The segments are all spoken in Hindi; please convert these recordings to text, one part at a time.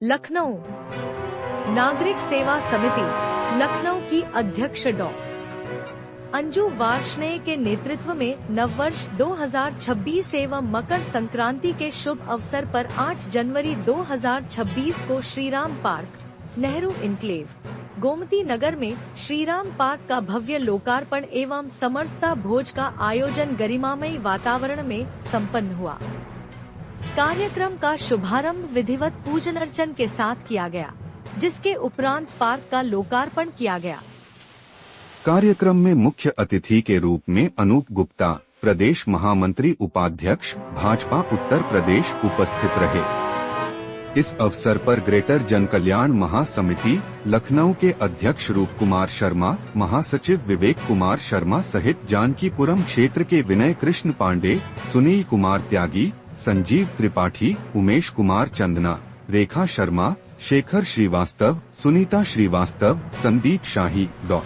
लखनऊ नागरिक सेवा समिति लखनऊ की अध्यक्ष डॉ. अंजू वार्ष्णेय के नेतृत्व में नववर्ष 2026 एवं मकर संक्रांति के शुभ अवसर पर 8 जनवरी 2026 को श्रीराम पार्क, नेहरू इनक्लेव, गोमती नगर में श्रीराम पार्क का भव्य लोकार्पण एवं समरसता भोज का आयोजन गरिमामयी वातावरण में संपन्न हुआ। कार्यक्रम का शुभारंभ विधिवत पूजन अर्चन के साथ किया गया, जिसके उपरांत पार्क का लोकार्पण किया गया। कार्यक्रम में मुख्य अतिथि के रूप में अनूप गुप्ता, प्रदेश महामंत्री उपाध्यक्ष भाजपा उत्तर प्रदेश उपस्थित रहे। इस अवसर पर ग्रेटर जन कल्याण महासमिति लखनऊ के अध्यक्ष रूप कुमार शर्मा, महासचिव विवेक कुमार शर्मा सहित जानकीपुरम क्षेत्र के विनय कृष्ण पांडे, सुनील कुमार त्यागी, संजीव त्रिपाठी, उमेश कुमार चंदना, रेखा शर्मा, शेखर श्रीवास्तव, सुनीता श्रीवास्तव, संदीप शाही, डॉ.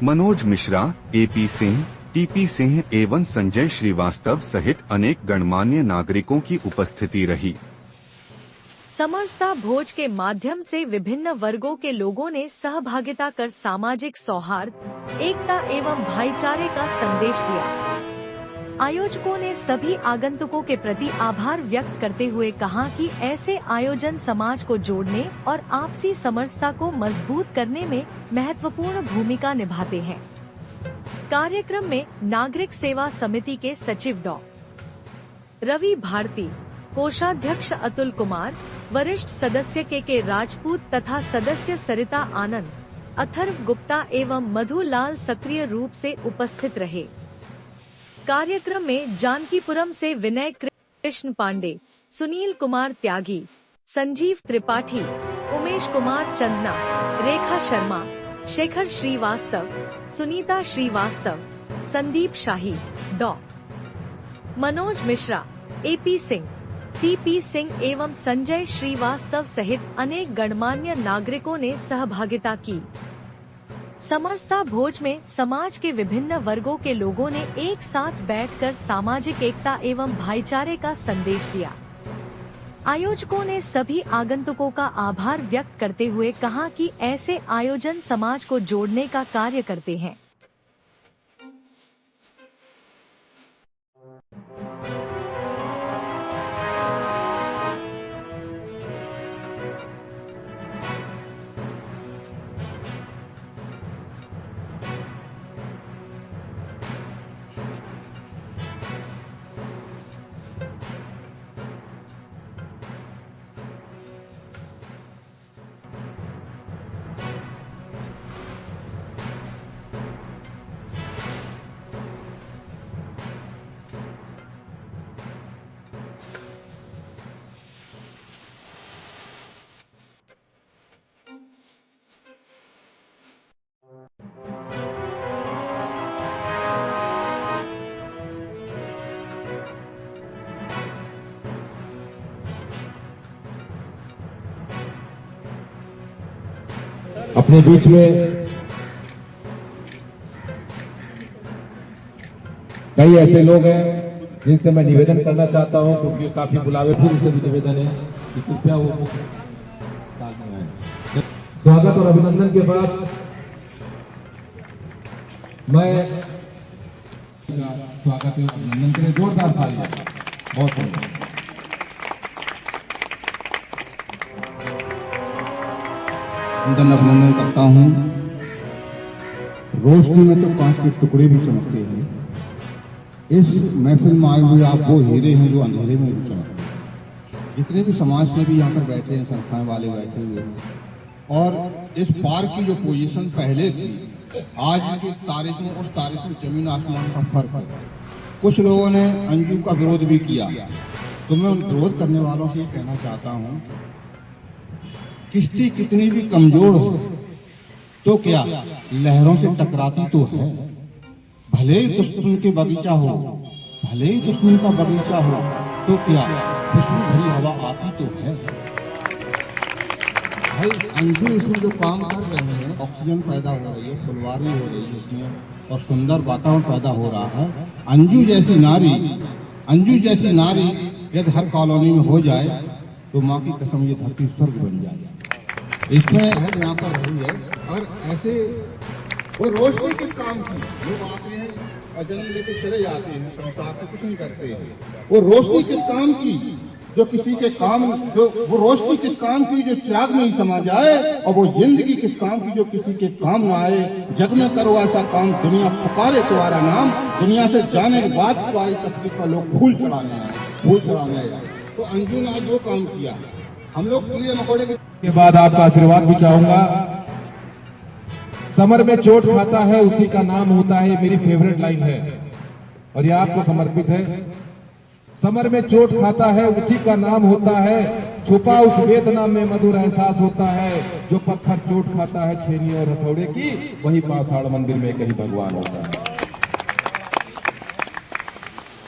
मनोज मिश्रा, AP सिंह, TP सिंह एवं संजय श्रीवास्तव सहित अनेक गणमान्य नागरिकों की उपस्थिति रही। समरसता भोज के माध्यम से विभिन्न वर्गों के लोगों ने सहभागिता कर सामाजिक सौहार्द, एकता एवं भाईचारे का संदेश दिया। आयोजकों ने सभी आगंतुकों के प्रति आभार व्यक्त करते हुए कहा कि ऐसे आयोजन समाज को जोड़ने और आपसी समरसता को मजबूत करने में महत्वपूर्ण भूमिका निभाते हैं। कार्यक्रम में नागरिक सेवा समिति के सचिव डॉ. रवि भारती, कोषाध्यक्ष अतुल कुमार, वरिष्ठ सदस्य के राजपूत तथा सदस्य सरिता आनंद, अथर्व गुप्ता एवं मधु लाल सक्रिय रूप से उपस्थित रहे। कार्यक्रम में जानकीपुरम से विनय कृष्ण पांडे, सुनील कुमार त्यागी, संजीव त्रिपाठी, उमेश कुमार चंदना, रेखा शर्मा, शेखर श्रीवास्तव, सुनीता श्रीवास्तव, संदीप शाही, डॉ. मनोज मिश्रा, AP सिंह, TP सिंह एवं संजय श्रीवास्तव सहित अनेक गणमान्य नागरिकों ने सहभागिता की। समरसता भोज में समाज के विभिन्न वर्गों के लोगों ने एक साथ बैठकर सामाजिक एकता एवं भाईचारे का संदेश दिया। आयोजकों ने सभी आगंतुकों का आभार व्यक्त करते हुए कहा कि ऐसे आयोजन समाज को जोड़ने का कार्य करते हैं। अपने बीच में कई ऐसे लोग हैं जिनसे मैं निवेदन करना चाहता हूं, क्योंकि काफी बुलावे फिर उनसे भी निवेदन है कि कृपया वो स्वागत और अभिनंदन के बाद मैं स्वागत और अभिनंदन के लिए जोरदार तालियां। बहुत बहुत अभिनंदन करता हूँ। रोशनी में तो कांच के टुकड़े भी चमकते हैं। इस महफिल में आए हुए आप वो हीरे हैं जो अंधेरे में भी चमकते हैं। जितने भी समाज से भी यहाँ पर बैठे हैं, संस्थाएं वाले बैठे हुए हैं, और इस पार्क की जो पोजीशन पहले थी, आज की तारीख में उस तारीख में जमीन आसमान का फर्क है। कुछ लोगों ने अंजू का विरोध भी किया, तो मैं उन विरोध करने वालों से ये कहना चाहता हूँ, किश्ती कितनी भी कमजोर हो तो क्या लहरों से टकराती तो है। भले ही दुश्मन के बगीचा हो, भले ही दुश्मन का बगीचा हो, तो क्या खुशबू भरी हवा आती तो है। भाई अंजू इसमें जो काम कर रहे हैं, ऑक्सीजन पैदा हो रही है, फुलवारी हो रही है इसमें, और सुंदर वातावरण पैदा हो रहा है। अंजू जैसी नारी यदि हर कॉलोनी में हो जाए तो माँ की कसम ये धरती स्वर्ग बन जाए। इसमें है यहाँ पर रही है। और ऐसे वो रोशनी किस काम की, लोग आते हैं और जन्म लेके चले जाते हैं, संसार से कुछ नहीं करते हैं। वो रोशनी किस काम की जो किसी के काम, जो वो रोशनी किस काम की जो चिराग में ही समा जाए, और वो जिंदगी किस काम की जो किसी के काम ना आए। जग में करो ऐसा काम दुनिया पुकारे तुम्हारा नाम, दुनिया से जाने के बाद तुम्हारी तकलीफ पर लोग फूल चढ़ाने आए, फूल चढ़ाने आए। तो अंजू ने आज वो काम किया। हम लोग कीड़े मकोड़े के बाद आपका आशीर्वाद भी चाहूंगा। समर में चोट खाता है उसी का नाम होता है, मेरी फेवरेट लाइन है और ये आपको समर्पित है। समर में चोट खाता है उसी का नाम होता है, छुपा उस वेदना में मधुर एहसास होता है। जो पत्थर चोट खाता है छेनी और हथौड़े की, वही पाषाण मंदिर में कहीं भगवान होता है।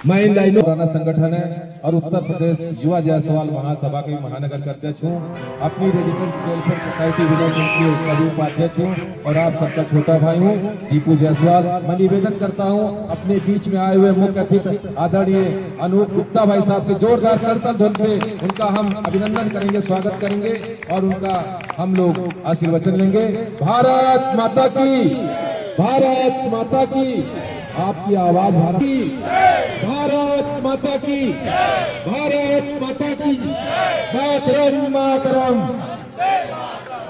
मैं इन लाइनों पुराना संगठन है और उत्तर प्रदेश युवा जायसवाल महासभा के महानगर का अध्यक्ष हूँ। अपनी रेजिडेंट वेलफेयर सोसाइटी विनय के उसका भी उपाध्यक्ष हूँ और आप सबका छोटा भाई हूँ दीपू जायसवाल। मैं निवेदन करता हूँ अपने बीच में आए हुए मुख्य अतिथि आदरणीय अनूप गुप्ता भाई साहब से जोरदार करतल ध्वनि से उनका हम अभिनंदन करेंगे, स्वागत करेंगे और उनका हम लोग आशीर्वचन लेंगे। भारत माता की, भारत माता की। आपकी आवाज भारत की, भारत माता की, भारत माता की, मातरम मातरम।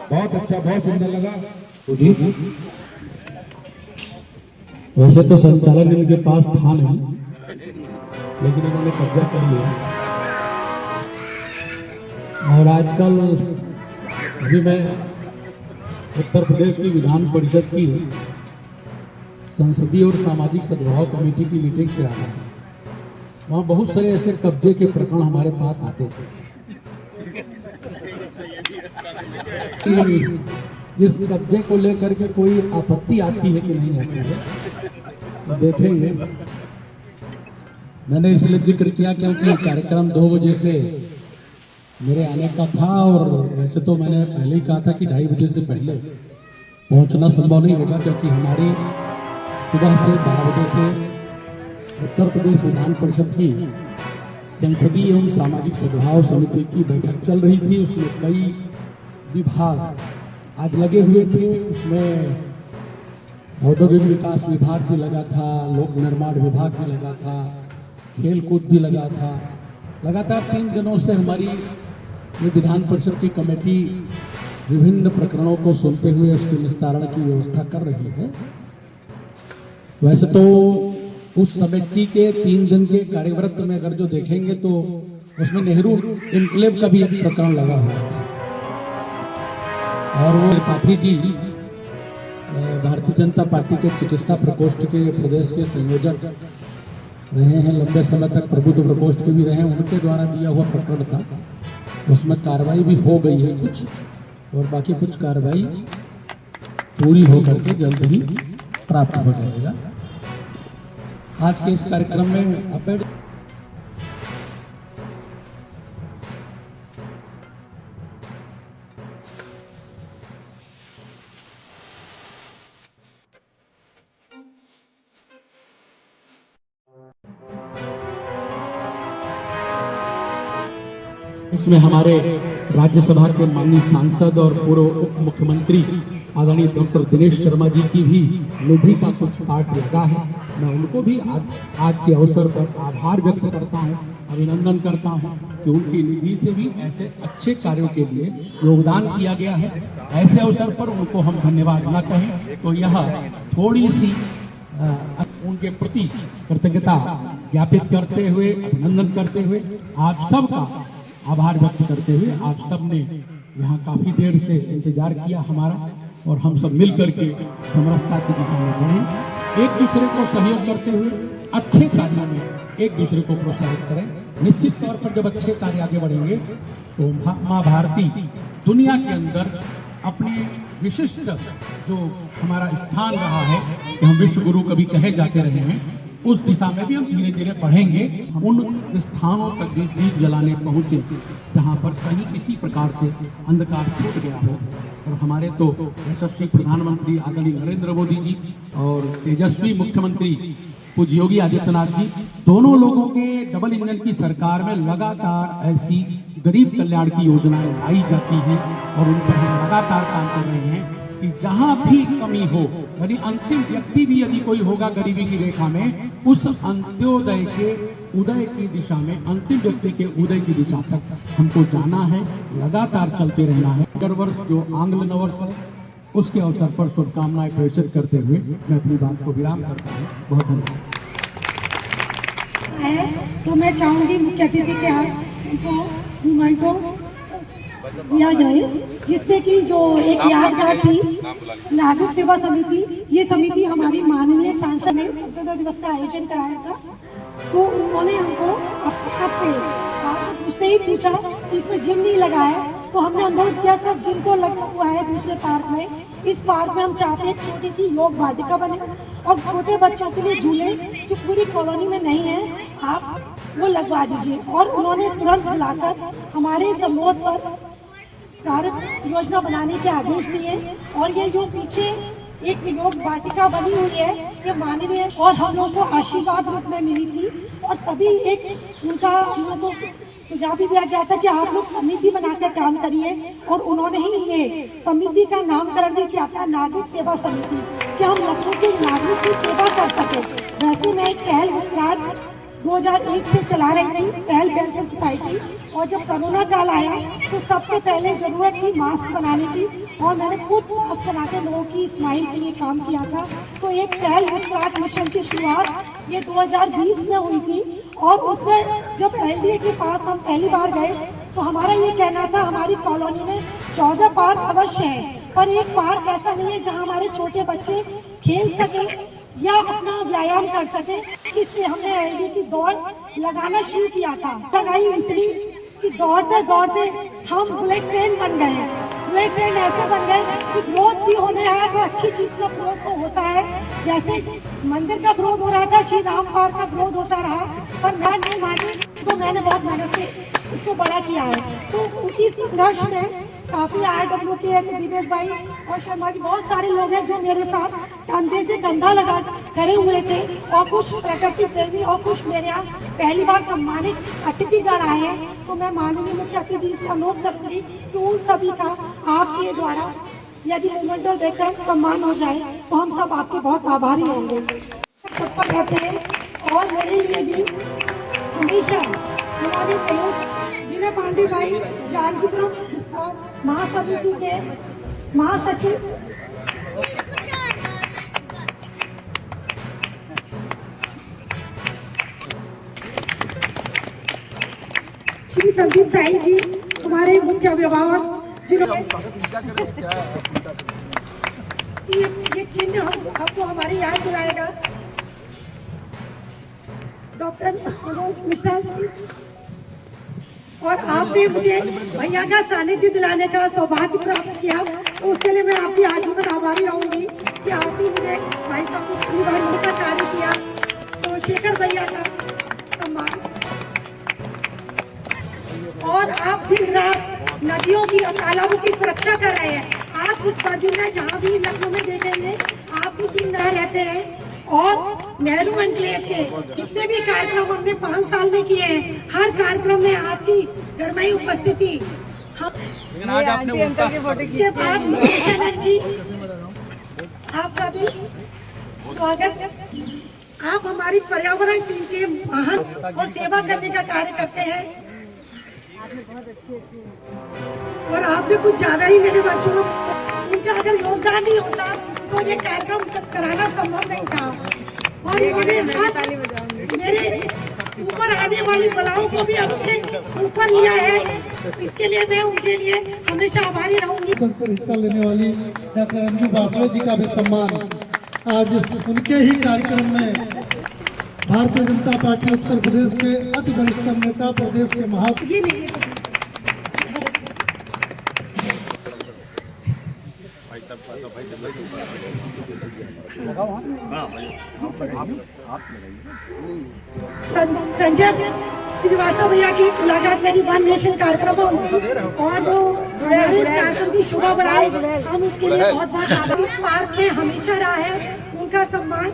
बहुत अच्छा, बहुत सुंदर लगा। वैसे तो संचालन इनके पास था नहीं, लेकिन इन्होंने कब्जा कर लिया। और आजकल अभी मैं उत्तर प्रदेश की विधान परिषद की संसदीय और सामाजिक सद्भाव कमेटी की मीटिंग से आया। वहाँ बहुत सारे ऐसे कब्जे के प्रकरण हमारे पास आते थे। इस कब्जे को लेकर के कोई आपत्ति आती है कि नहीं आती है, तो देखेंगे। मैंने इसलिए जिक्र किया क्योंकि कार्यक्रम 2 बजे से मेरे आने का था और वैसे तो मैंने पहले ही कहा था कि 2:30 बजे से पहले पहुंचना संभव नहीं होगा, क्योंकि हमारी सुबह से 12 बजे से उत्तर प्रदेश विधान परिषद की संसदीय एवं सामाजिक सद्भाव समिति की बैठक चल रही थी। उसमें कई विभाग आज लगे हुए थे। उसमें औद्योगिक विकास विभाग भी लगा था, लोक निर्माण विभाग भी लगा था, खेल कूद भी लगा था। लगातार 3 दिनों से हमारी ये विधान परिषद की कमेटी विभिन्न प्रकरणों को सुनते हुए उसके निस्तारण की व्यवस्था कर रही है। वैसे तो उस समिति के 3 दिन के कार्यव्रत में अगर जो देखेंगे तो उसमें नेहरू इनक्लेव का भी एक प्रकरण लगा हुआ था। और वो त्रिपाठी जी भारतीय जनता पार्टी के चिकित्सा प्रकोष्ठ के प्रदेश के संयोजक रहे हैं, लंबे समय तक प्रबुद्ध प्रकोष्ठ के भी रहे हैं। उनके द्वारा दिया हुआ प्रकरण था, उसमें कार्रवाई भी हो गई है कुछ, और बाकी कुछ कार्रवाई पूरी होकर के जल्द ही प्राप्त हो जाएगा। आज के इस कार्यक्रम में अपेड इसमें हमारे राज्यसभा के माननीय सांसद और पूर्व उप मुख्यमंत्री आदरणीय डॉक्टर दिनेश शर्मा जी की भी निधि का कुछ पार्ट लगा है। मैं उनको भी आज के अवसर पर आभार व्यक्त करता हूं, अभिनंदन करता हूं कि उनकी निधि से भी ऐसे अच्छे कार्यों के लिए योगदान किया गया है। ऐसे अवसर पर उनको हम धन्यवाद न कहें तो यह थोड़ी सी उनके प्रति कृतज्ञता ज्ञापित करते हुए, अभिनंदन करते हुए, आप सबका आभार व्यक्त करते हुए, आप सब ने यहाँ काफी देर से इंतजार किया हमारा, और हम सब मिलकर के समरसता की दिशा में बढ़े, एक दूसरे को सहयोग करते हुए अच्छे कार्यों में एक दूसरे को प्रोत्साहित करें। निश्चित तौर पर जब अच्छे कार्य आगे बढ़ेंगे तो माँ भारती दुनिया के अंदर अपने विशिष्ट जो हमारा स्थान रहा है कि हम विश्व गुरु कभी कहे जाते रहे हैं, उस दिशा में भी हम धीरे धीरे बढ़ेंगे। उन स्थानों तक भी दीप जलाने पहुंचे जहां पर कहीं किसी प्रकार से अंधकार छूट गया हो। और हमारे तो यशस्वी प्रधानमंत्री आदरणीय नरेंद्र मोदी जी और तेजस्वी मुख्यमंत्री पूज्य योगी आदित्यनाथ जी, दोनों लोगों के डबल इंजन की सरकार में लगातार ऐसी गरीब कल्याण की योजनाएं लाई जाती हैं और उन पर हम लगातार काम कर रहे हैं कि जहां भी कमी हो, यानी अंतिम व्यक्ति भी यदि कोई होगा गरीबी की रेखा में, उस अंत्योदय के उदय की दिशा में, अंतिम व्यक्ति के उदय की दिशा तक हमको जाना है, लगातार चलते रहना है। अगर वर्ष जो आंग्ल नववर्ष है उसके अवसर पर शुभकामनाएं प्रेषित करते हुए मैं अपनी बात को विराम करता हूँ। बहुत धन्यवाद। तो मैं चाहूंगी मुख्य अतिथि के हाथ उनको मोमेंटो दिया जाए, जिससे कि जो एक यादगार थी नागरिक सेवा समिति, ये समिति हमारी माननीय सांसद ने स्वतंत्रता दिवस का आयोजन कराया था, तो उन्होंने हमको अपने आप से पूछते ही पूछा कि इसमें जिम नहीं लगाया, तो हमने अनुभव किया सर जिम तो लगा हुआ है दूसरे पार्क में, इस पार्क में हम चाहते हैं छोटी सी योग वाटिका बने और छोटे बच्चों के लिए झूले जो पूरी कॉलोनी में नहीं है आप वो लगवा दीजिए। और उन्होंने तुरंत बुलाकर हमारे इस अनुरोध पर कार्य योजना बनाने के आदेश दिए। और ये जो पीछे एक योग वाटिका बनी हुई है ये माननीय और हम लोगों को आशीर्वाद रूप में मिली थी, और तभी एक उनका हम लोगों को सुझाव भी दिया गया था कि आप लोग समिति बनाकर काम करिए, और उन्होंने ही ये समिति का नामकरण भी किया था नागरिक सेवा समिति, कि हम लखनऊ के नागरिक की सेवा कर सके। वैसे मैं एक पहल मुस्कुराहट 2001 से चला रही थी, पहल वेलफेयर सोसाइटी, और जब कोरोना काल आया तो सबसे पहले जरूरत थी मास्क बनाने की, और मैंने खुद मास्क बना के लोगों की स्माइल के लिए काम किया था। तो एक पहल मुस्कुराहट मिशन की शुरुआत ये 2020 में हुई थी, और उसमें जब एलडीए के पास हम पहली बार गए तो हमारा ये कहना था हमारी कॉलोनी में 14 पार्क अवश्य है, पर एक पार्क ऐसा नहीं है जहाँ हमारे छोटे बच्चे खेल सके या अपना व्यायाम कर सके। इसलिए हमने एलडीए की दौड़ लगाना शुरू किया था। लगाई इतनी कि दौड़ते दौड़ते हम बुलेट ट्रेन बन गए। बुलेट ट्रेन ऐसे बन गए कि ग्रोथ भी होने आया तो अच्छी चीज का ग्रोथ तो होता है, जैसे मंदिर का ग्रोथ हो रहा था, श्री राम पार्क का ग्रोथ होता रहा, पर मैं नहीं मानी तो मैंने बहुत मेहनत से इसको बड़ा किया है। तो उसी संघर्ष में काफी RWK के विवेक भाई और शर्मा जी बहुत सारे लोग हैं जो मेरे साथ कंधे से कंधा लगा खड़े हुए थे, और कुछ प्रकृति प्रेमी और कुछ मेरे यहाँ पहली बार सम्मानित अतिथिगण आए हैं। तो मैं माननीय मुख्य अतिथि से अनुरोध करूंगी कि उन सभी का आपके द्वारा यदि मोमेंटो देकर सम्मान हो जाए तो हम सब आपके बहुत आभारी होंगे। तत्पर रहते हैं और मेरे लिए भी हमेशा हमारे सहयोग विनय पांडे भाई जानकीपुरम विस्तार महासमिति के महासचिव श्री संदीप साई जी हमारे मुख्य अभिभावक जिन्होंने ये चिन्ह आपको हमारी याद दिलाएगा। डॉक्टर मनोज मिश्रा जी, और आपने मुझे भैया का सानिध्य दिलाने का सौभाग्य प्राप्त किया, तो उसके लिए मैं आपकी आजीवन आभारी रहूंगी कि आप ही मुझे भाई साहब को पहली बार का कार्य किया। तो शेखर भैया का सम्मान, और आप दिन रात नदियों की और तालाबों की सुरक्षा कर रहे हैं। आप उस बदी में जहाँ भी लखनऊ में देखेंगे आप भी दिन रात रहते हैं, और नेहरू एनक्लेव के जितने भी कार्यक्रम हमने 5 साल में किए हैं, हर कार्यक्रम में आपकी घरमाई उपस्थिति। इसके बाद मुकेश आनंद जी आपका भी स्वागत। आप हमारी पर्यावरण टीम के महान और सेवा करने का कार्य करते हैं, और आपने कुछ ज्यादा ही मेरे बच्चों, इनका अगर योगदान नहीं होता तो ये कार्यक्रम कराना संभव नहीं था। और इन्होंने मेरे ऊपर आने वाली बलाओं को भी अपने ऊपर लिया है, इसके लिए मैं उनके लिए हमेशा आभारी रहूंगी। हिस्सा लेने वाली डॉक्टर अंजू बासवे जी का भी सम्मान आज उनके ही कार्यक्रम में भारतीय जनता पार्टी उत्तर प्रदेश के अति वरिष्ठ नेता, प्रदेश के संजय श्रीवास्तव भैया की मुलाकात मेरी वन नेशन कार्यक्रम और वो इस कार्यक्रम की शोभा बढ़ाए, हम उसके लिए बहुत बहुत आभारी। इस पार्क में हमेशा रहा है, उनका सम्मान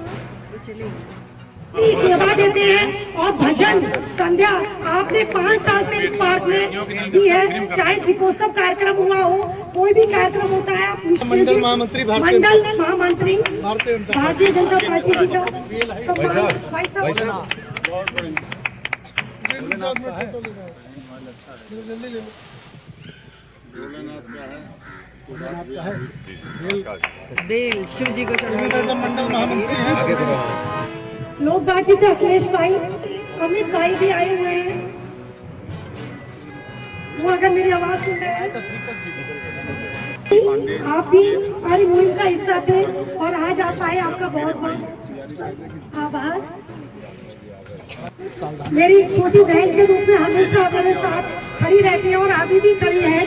सेवा देते हैं और भजन संध्या आपने 5 साल से इस पार्क में दी है। चाहे दीपोत्सव कार्यक्रम हुआ हो, कोई भी कार्यक्रम होता है, आप मंडल महामंत्री भारतीय जनता पार्टी जी का भाई साहब बेल शिव जी को चढ़ाना। लोक बातचीत से अखिलेश भाई, अमित भाई भी आए हुए हैं, वो अगर मेरी आवाज सुन रहे हैं, आप भी हमारी मुहिम का हिस्सा थे और आज आप आए, आपका बहुत बहुत आभार। मेरी छोटी बहन के रूप में हमेशा मेरे साथ खड़ी रहती है और अभी भी खड़ी है,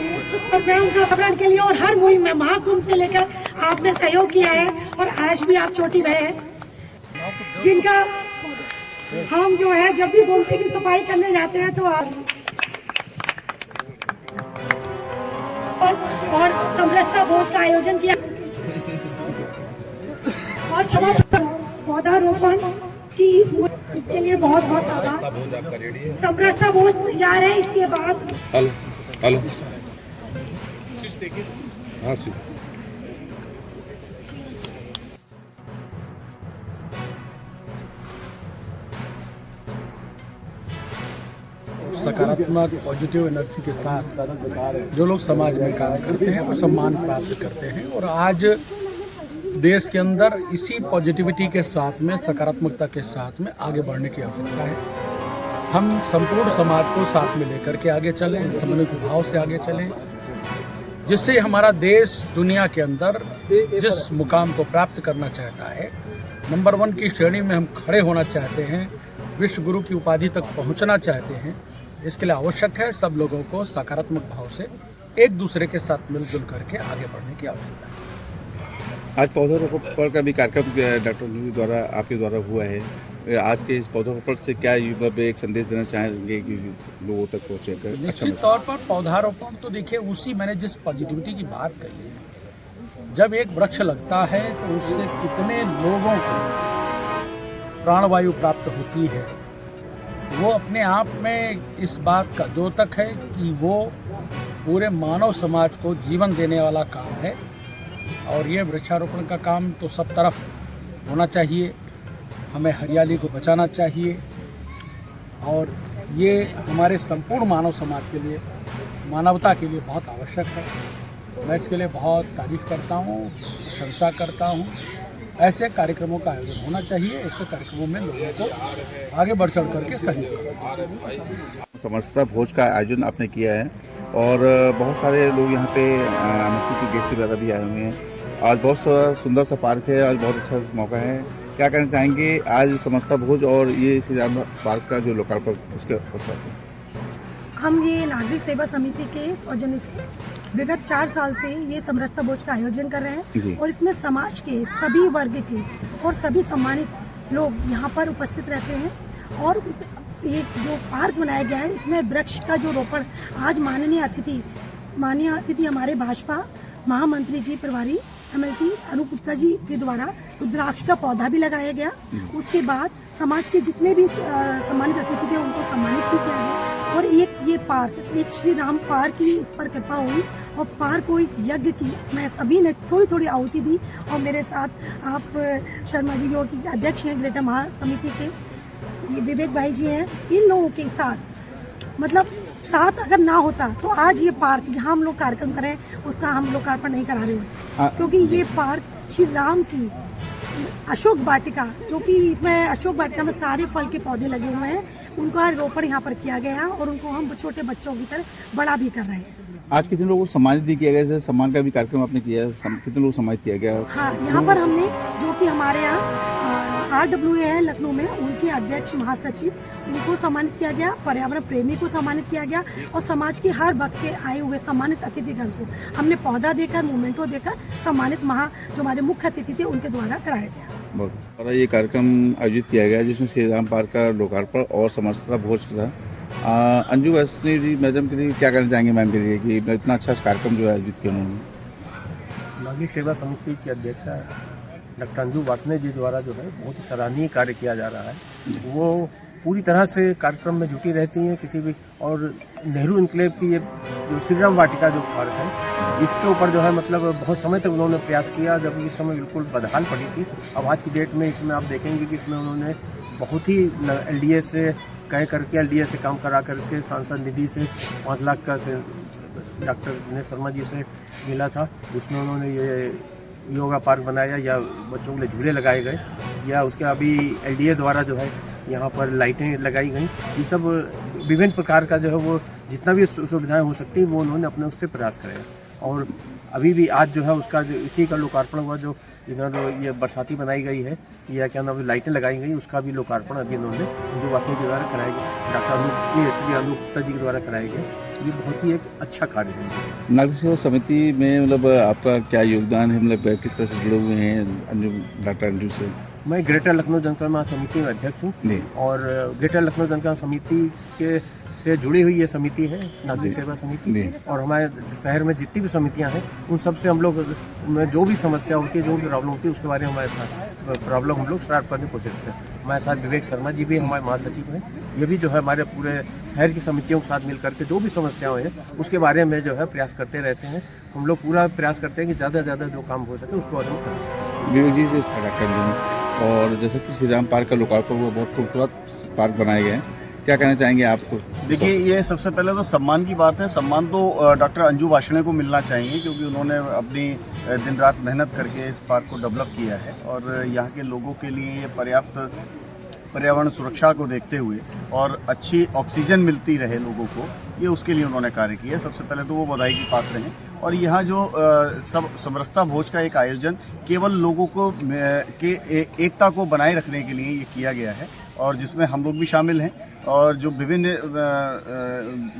और मैं उनका स्मरण के लिए और हर मुहिम में महाकुंभ से लेकर आपने सहयोग किया है और आज भी आप छोटी बहन हैं जिनका हम जो है जब भी गोमती की सफाई करने जाते हैं तो आप और समरसता भोज का आयोजन किया और क्षमा पौधारोपण की इसके लिए बहुत बहुत आभार। समरसता भोज तैयार है, इसके बाद सकारात्मक पॉजिटिव एनर्जी के साथ जो लोग समाज में काम करते हैं वो सम्मान प्राप्त करते हैं, और आज देश के अंदर इसी पॉजिटिविटी के साथ में, सकारात्मकता के साथ में आगे बढ़ने की आवश्यकता है। हम संपूर्ण समाज को साथ में लेकर के आगे चलें, समन्वित भाव से आगे चलें, जिससे हमारा देश दुनिया के अंदर जिस मुकाम को प्राप्त करना चाहता है, नंबर 1 की श्रेणी में हम खड़े होना चाहते हैं, विश्व गुरु की उपाधि तक पहुंचना चाहते हैं, इसके लिए आवश्यक है सब लोगों को सकारात्मक भाव से एक दूसरे के साथ मिलजुल करके आगे बढ़ने की आवश्यकता है। आज पौधारोपण का भी कार्यक्रम डॉक्टर न्यू द्वारा आपके द्वारा हुआ है। आज के इस पौधारोपण से क्या एक संदेश देना चाहेंगे कि लोगों तक पहुँचे? निश्चित तौर पर पौधारोपण तो देखिए, उसी मैंने जिस पॉजिटिविटी की बात कही है, जब एक वृक्ष लगता है तो उससे कितने लोगों को प्राणवायु प्राप्त होती है, वो अपने आप में इस बात का द्योतक है कि वो पूरे मानव समाज को जीवन देने वाला काम है। और ये वृक्षारोपण का काम तो सब तरफ होना चाहिए, हमें हरियाली को बचाना चाहिए, और ये हमारे संपूर्ण मानव समाज के लिए, मानवता के लिए बहुत आवश्यक है। मैं इसके लिए बहुत तारीफ करता हूँ, प्रशंसा करता हूँ। ऐसे कार्यक्रमों का आयोजन होना चाहिए, ऐसे कार्यक्रमों में लोगों को आगे बढ़ चढ़ करके सहयोग। समरसता भोज का आयोजन आपने किया है और बहुत सारे लोग यहाँ पे आमंत्रित के गेस्ट वगैरह भी आए हुए हैं। आज बहुत सुंदर सा पार्क है, आज बहुत अच्छा मौका है। क्या कहना चाहेंगे आज समरसता भोज और ये श्री राम पार्क का जो लोकार्पण उसके अवसर? हम ये नागरिक सेवा समिति के सौजन्य से विगत 4 साल से ये समरसता भोज का आयोजन कर रहे हैं और इसमें समाज के सभी वर्ग के और सभी सम्मानित लोग यहाँ पर उपस्थित रहते हैं। और ये जो पार्क बनाया गया है, इसमें वृक्ष का जो रोपण आज माननीय अतिथि हमारे भाजपा महामंत्री जी प्रभारी MLC अनूप गुप्ता जी के द्वारा रुद्राक्ष का पौधा भी लगाया गया। उसके बाद समाज के जितने भी सम्मानित अतिथि थे उनको सम्मानित भी किया गया। और ये पार्क, एक श्री राम पार्क की इस पर कृपा हुई और पार्क को एक यज्ञ की, मैं सभी ने थोड़ी थोड़ी आहुति दी। और मेरे साथ आप शर्मा जी जो कि अध्यक्ष हैं ग्रेटर महासमिति के, ये विवेक भाई जी हैं, इन लोगों के साथ मतलब साथ अगर ना होता तो आज ये पार्क जहाँ हम लोग कार्यक्रम करें उसका हम लोकार्पण नहीं करा रहे होते। क्योंकि ये पार्क श्री राम की अशोक वाटिका, जो कि इसमें अशोक वाटिका में सारे फल के पौधे लगे हुए हैं, उनका रोपण यहाँ पर किया गया है और उनको हम छोटे बच्चों की तरह बड़ा भी कर रहे हैं। आज कितने लोगों को सम्मानित भी किया गया? जैसे सम्मान का भी कार्यक्रम आपने किया है, कितने लोग सम्मानित किया गया? हाँ, यहाँ पर हमने जो कि हमारे यहाँ RWA है लखनऊ में, उनके अध्यक्ष महासचिव, उनको सम्मानित किया गया, पर्यावरण प्रेमी को सम्मानित किया गया और समाज के हर वर्ग से आए हुए सम्मानित अतिथिगण को हमने पौधा देकर, मोमेंटो देकर सम्मानित जो हमारे मुख्य अतिथि थे उनके द्वारा कराया गया। और ये कार्यक्रम आयोजित किया गया जिसमें श्री राम पार्क का लोकार्पण और समरसता भोज था। अंजू वैष्णवी जी मैडम के लिए क्या कहना चाहेंगे मैम के लिए कि इतना अच्छा कार्यक्रम जो आयोजित किया उन्होंने? नागरिक सेवा समिति की अध्यक्षा डॉक्टर अंजू वासने जी द्वारा जो है बहुत ही सराहनीय कार्य किया जा रहा है। वो पूरी तरह से कार्यक्रम में जुटी रहती हैं किसी भी, और नेहरू इनक्लेव की ये जो श्री राम वाटिका जो पार्क है, इसके ऊपर जो है मतलब बहुत समय तक उन्होंने प्रयास किया, जब इस समय बिल्कुल बदहाल पड़ी थी। अब आज की डेट में इसमें आप देखेंगे कि इसमें उन्होंने बहुत ही LDA से कह करके LDA से काम करा करके सांसद निधि से 5 लाख का से डॉक्टर दिनेश शर्मा जी से मिला था। उसमें उन्होंने ये योगा पार्क बनाया, या बच्चों के लिए झूले लगाए गए, या उसके अभी LDA द्वारा जो है यहाँ पर लाइटें लगाई गई। ये सब विभिन्न प्रकार का जो है वो जितना भी सुविधाएं हो सकती हैं वो उन्होंने अपने उससे प्रयास करे। और अभी भी आज जो है उसका इसी का लोकार्पण हुआ, जो इन्होंने ये बरसाती बनाई गई है या क्या नाम लाइटें लगाई गई, उसका भी लोकार्पण अभी इन्होंने जो वाकई के द्वारा कराया गया, डॉक्टर श्री अनूप गुप्ता जी के द्वारा कराया गया। ये बहुत ही एक अच्छा कार्य है। नागरिक सेवा समिति में मतलब आपका क्या योगदान है, मतलब किस तरह से जुड़े हुए हैं डॉक्टर अंजू से? मैं ग्रेटर लखनऊ जनकल्याण महासमिति में अध्यक्ष हूँ, और ग्रेटर लखनऊ जनकल्याण समिति के से जुड़ी हुई ये समिति है, नागरिक सेवा समिति। और हमारे शहर में जितनी भी समितियां हैं उन सब से हम लोग में जो भी समस्या होती है, जो भी प्रॉब्लम होती है, उसके बारे में हमारे साथ प्रॉब्लम हम लोग सॉल्व करने की कोशिश करते हैं। हमारे साथ विवेक शर्मा जी भी हमारे महासचिव हैं, ये भी जो है हमारे पूरे शहर की समितियों के साथ मिल करके जो भी समस्याएं हैं उसके बारे में जो है प्रयास करते रहते हैं। हम लोग पूरा प्रयास करते हैं कि ज़्यादा से ज़्यादा जो काम हो सके उसको हम कर सकें। विवेक जी से डॉक्टर जी, और जैसे कि श्री राम पार्क का लोकार्पण हुआ, बहुत खूबसूरत पार्क बनाए गए हैं, क्या कहना चाहेंगे आपको? देखिए, ये सबसे पहले तो सम्मान की बात है। सम्मान तो डॉक्टर अंजू वासने को मिलना चाहिए, क्योंकि उन्होंने अपनी दिन रात मेहनत करके इस पार्क को डेवलप किया है, और यहाँ के लोगों के लिए ये पर्याप्त पर्यावरण सुरक्षा को देखते हुए और अच्छी ऑक्सीजन मिलती रहे लोगों को, ये उसके लिए उन्होंने कार्य किया। सबसे पहले तो वो बधाई की पात्र हैं। और यहाँ जो सब समरसता भोज का एक आयोजन केवल लोगों को के एकता को बनाए रखने के लिए ये किया गया है, और जिसमें हम लोग भी शामिल हैं। और जो विभिन्न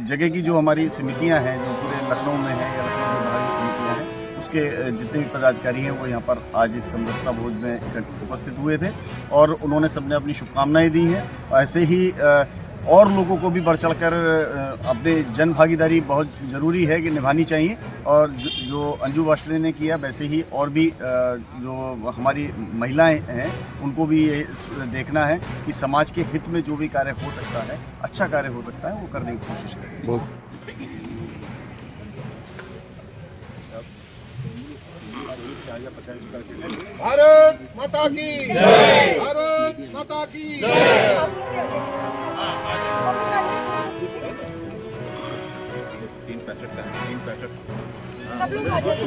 जगह की जो हमारी समितियां हैं, जो पूरे लखनऊ में हैं या लखनऊ में बाहर की समितियां हैं, उसके जितने भी पदाधिकारी हैं वो यहाँ पर आज इस समरसता भोज में उपस्थित हुए थे, और उन्होंने सबने अपनी शुभकामनाएं दी हैं। ऐसे ही और लोगों को भी बढ़ चढ़कर अपने जन भागीदारी बहुत ज़रूरी है कि निभानी चाहिए, और जो अंजू वासने ने किया वैसे ही और भी जो हमारी महिलाएं हैं उनको भी ये देखना है कि समाज के हित में जो भी कार्य हो सकता है, अच्छा कार्य हो सकता है, वो करने की कोशिश करें। भारत माता की जय, भारत माता की जय। सब लोग आ जाइए।